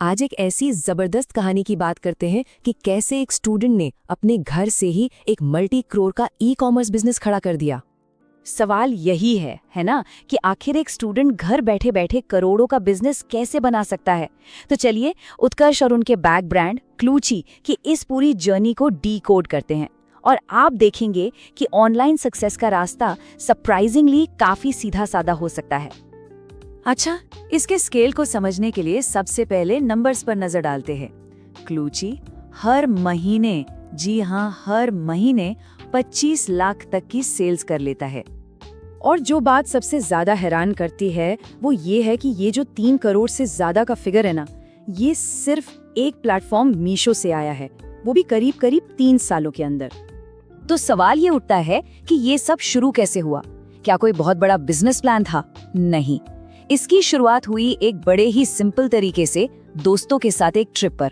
आज एक ऐसी जबरदस्त कहानी की बात करते हैं कि कैसे एक स्टूडेंट ने अपने घर से ही एक मल्टी करोड़ का ई-कॉमर्स बिजनेस खड़ा कर दिया। सवाल यही है ना, कि आखिर एक स्टूडेंट घर बैठे बैठे करोड़ों का बिजनेस कैसे बना सकता है। तो चलिए उत्कर्ष और उनके बैक ब्रांड क्लूची की इस पूरी जर्नी को डीकोड करते हैं और आप देखेंगे कि ऑनलाइन सक्सेस का रास्ता सरप्राइजिंगली काफी सीधा साधा हो सकता है। अच्छा, इसके स्केल को समझने के लिए सबसे पहले नंबर्स पर नजर डालते हैं। क्लूची हर महीने, जी हाँ हर महीने 25 लाख तक की सेल्स कर लेता है। और जो बात सबसे ज्यादा हैरान करती है वो ये है कि ये जो 3 करोड़ से ज्यादा का फिगर है ना, ये सिर्फ एक प्लेटफॉर्म मीशो से आया है, वो भी करीब करीब 3 सालों के अंदर। तो सवाल ये उठता है कि ये सब शुरू कैसे हुआ? क्या कोई बहुत बड़ा बिजनेस प्लान था? नहीं, इसकी शुरुआत हुई एक बड़े ही सिंपल तरीके से, दोस्तों के साथ एक ट्रिप पर।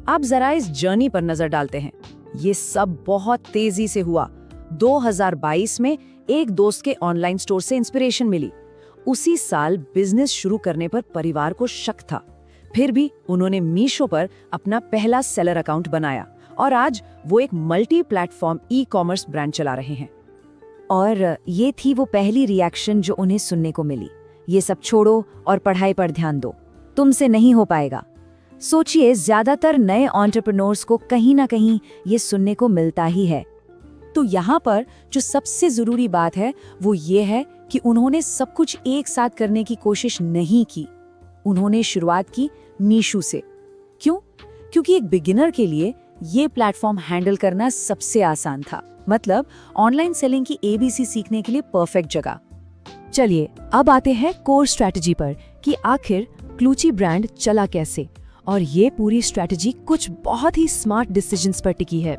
आप जरा इस जर्नी पर नजर डालते हैं। ये सब बहुत तेजी से हुआ। 2022 में एक दोस्त के ऑनलाइन स्टोर से इंस्पिरेशन मिली। उसी साल बिजनेस शुरू करने पर परिवार को शक था, फिर भी उन्होंने मीशो पर अपना पहला सेलर अकाउंट बनाया और आज वो एक मल्टी प्लेटफॉर्म ई-कॉमर्स ब्रांड चला रहे हैं। और ये थी वो पहली रिएक्शन जो उन्हें सुनने को मिली, ये सब छोड़ो और पढ़ाई पर ध्यान दो, तुमसे नहीं हो पाएगा। सोचिए, ज्यादातर नए एंटरप्रेन्योर्स को कहीं ना कहीं ये सुनने को मिलता ही है। तो यहाँ पर जो सबसे जरूरी बात है वो ये है कि उन्होंने सब कुछ एक साथ करने की कोशिश नहीं की। उन्होंने शुरुआत की मीशो से। क्यों? क्योंकि एक बिगिनर के लिए ये प्लेटफॉर्म हैंडल करना सबसे आसान था, मतलब ऑनलाइन सेलिंग की एबीसी सीखने के लिए परफेक्ट जगह। चलिए अब आते हैं कोर स्ट्रैटेजी पर कि आखिर क्लूची ब्रांड चला कैसे, और ये पूरी स्ट्रैटेजी कुछ बहुत ही स्मार्ट डिसीजंस पर टिकी है।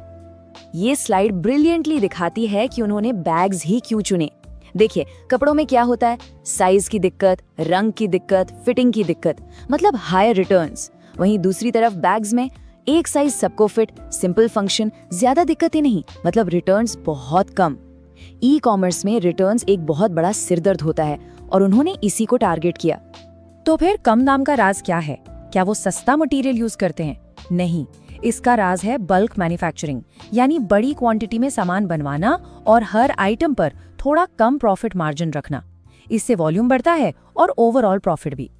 ये स्लाइड ब्रिलियंटली दिखाती है कि उन्होंने बैग्स ही क्यों चुने। देखिए, कपड़ों में क्या होता है, साइज की दिक्कत, रंग की दिक्कत, फिटिंग की दिक्कत, मतलब हायर रिटर्न्स। वहीं दूसरी तरफ बैग्स में एक साइज सबको फिट, सिंपल फंक्शन, ज्यादा दिक्कत ही नहीं, मतलब रिटर्न्स बहुत कम। ई कॉमर्स में रिटर्न्स एक बहुत बड़ा सिरदर्द होता है और उन्होंने इसी को टारगेट किया। तो फिर कम दाम का राज क्या है? क्या वो सस्ता मटेरियल यूज करते हैं? नहीं, इसका राज है बल्क मैन्युफैक्चरिंग, यानी बड़ी क्वांटिटी में सामान बनवाना और हर आइटम पर थोड़ा कम प्रॉफिट मार्जिन रखना। इससे वॉल्यूम बढ़ता है और ओवरऑल प्रॉफिट भी।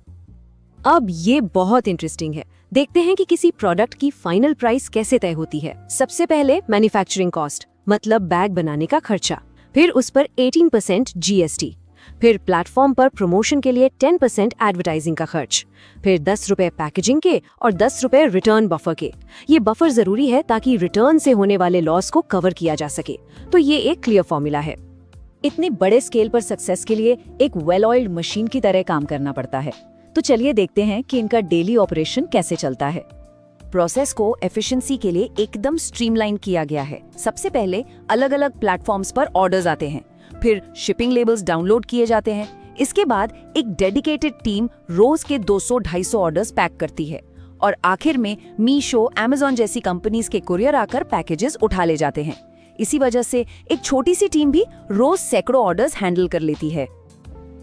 अब ये बहुत इंटरेस्टिंग है। देखते हैं कि किसी प्रोडक्ट की फाइनल प्राइस कैसे तय होती है। सबसे पहले मैन्युफैक्चरिंग कॉस्ट, मतलब बैग बनाने का खर्चा, फिर उस पर 18% जीएसटी, फिर प्लेटफॉर्म पर प्रमोशन के लिए 10% एडवर्टाइजिंग का खर्च, फिर 10 रुपए पैकेजिंग के और 10 रुपए रिटर्न बफर के। ये बफर जरूरी है ताकि रिटर्न से होने वाले लॉस को कवर किया जा सके। तो ये एक क्लियर फॉर्मूला है। इतने बड़े स्केल पर सक्सेस के लिए एक वेल ऑयल्ड मशीन की तरह काम करना पड़ता है। तो चलिए देखते हैं कि इनका डेली ऑपरेशन कैसे चलता है। प्रोसेस को एफिशिएंसी के लिए एकदम स्ट्रीमलाइन किया गया है। सबसे पहले अलग अलग प्लेटफॉर्म्स पर ऑर्डर्स आते हैं, फिर शिपिंग लेबल्स डाउनलोड किए जाते हैं। इसके बाद एक डेडिकेटेड टीम रोज के 200-250 ऑर्डर्स पैक करती है और आखिर में मीशो, अमेज़न जैसी कंपनीज के कुरियर आकर पैकेजेस उठा ले जाते हैं। इसी वजह से एक छोटी सी टीम भी रोज सैकड़ों ऑर्डर्स हैंडल कर लेती है।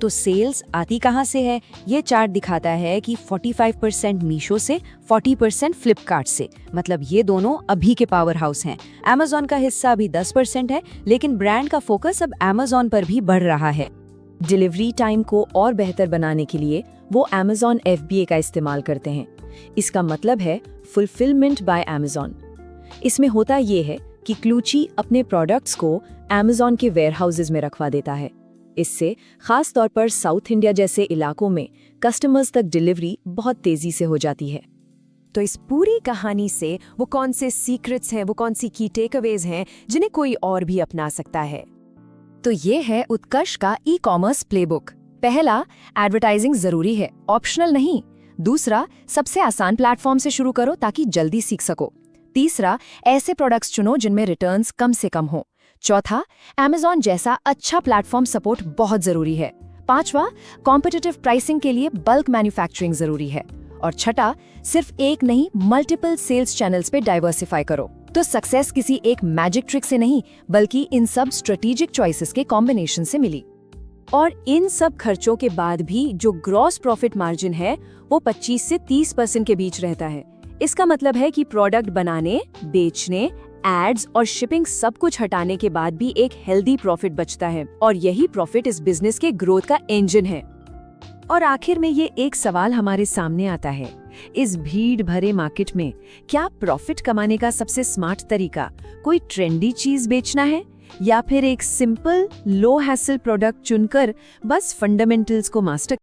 तो सेल्स आती कहाँ से है? ये चार्ट दिखाता है कि 45% मीशो से, 40% फ्लिपकार्ट से, मतलब ये दोनों अभी के पावर हाउस हैं। अमेज़न का हिस्सा अभी 10% है, लेकिन ब्रांड का फोकस अब अमेज़न पर भी बढ़ रहा है। डिलीवरी टाइम को और बेहतर बनाने के लिए वो अमेज़न FBA का इस्तेमाल करते हैं। इसका मतलब है फुलफिलमेंट बाय अमेज़न। इसमें होता ये है कि क्लूची अपने प्रोडक्ट्स को अमेज़न के वेयरहाउसेज में रखवा देता है। इससे खास तौर पर साउथ इंडिया जैसे इलाकों में कस्टमर्स तक डिलीवरी बहुत तेजी से हो जाती है। तो इस पूरी कहानी से वो कौन से सीक्रेट्स हैं, वो कौन सी की टेकअवेज हैं जिन्हें कोई और भी अपना सकता है? तो ये है उत्कर्ष का ई-कॉमर्स प्लेबुक। पहला, एडवर्टाइजिंग जरूरी है, ऑप्शनल नहीं। दूसरा, सबसे आसान प्लेटफॉर्म से शुरू करो ताकि जल्दी सीख सको। तीसरा, ऐसे प्रोडक्ट्स चुनो जिनमें रिटर्न्स कम से कम हो। चौथा, अमेज़न जैसा अच्छा प्लेटफॉर्म सपोर्ट बहुत जरूरी है। पांचवा, कॉम्पिटिटिव प्राइसिंग के लिए बल्क मैन्युफैक्चरिंग जरूरी है। और छठा, सिर्फ एक नहीं मल्टीपल सेल्स चैनल्स पे डाइवर्सिफाई करो। तो सक्सेस किसी एक मैजिक ट्रिक से नहीं, बल्कि इन सब स्ट्रेटेजिक चॉइसेस के कॉम्बिनेशन से मिली। और इन सब खर्चों के बाद भी जो ग्रॉस प्रॉफिट मार्जिन है वो 25 से 30% के बीच रहता है। इसका मतलब है कि प्रोडक्ट बनाने, बेचने, एड्स और शिपिंग सब कुछ हटाने के बाद भी एक हेल्दी प्रॉफिट बचता है और यही प्रॉफिट इस बिजनेस के ग्रोथ का इंजन है। और आखिर में ये एक सवाल हमारे सामने आता है, इस भीड़ भरे मार्केट में क्या प्रॉफिट कमाने का सबसे स्मार्ट तरीका कोई ट्रेंडी चीज बेचना है या फिर एक सिंपल लो हैसल प्रोडक्ट चुनकर बस फंडामेंटल्स को मास्टर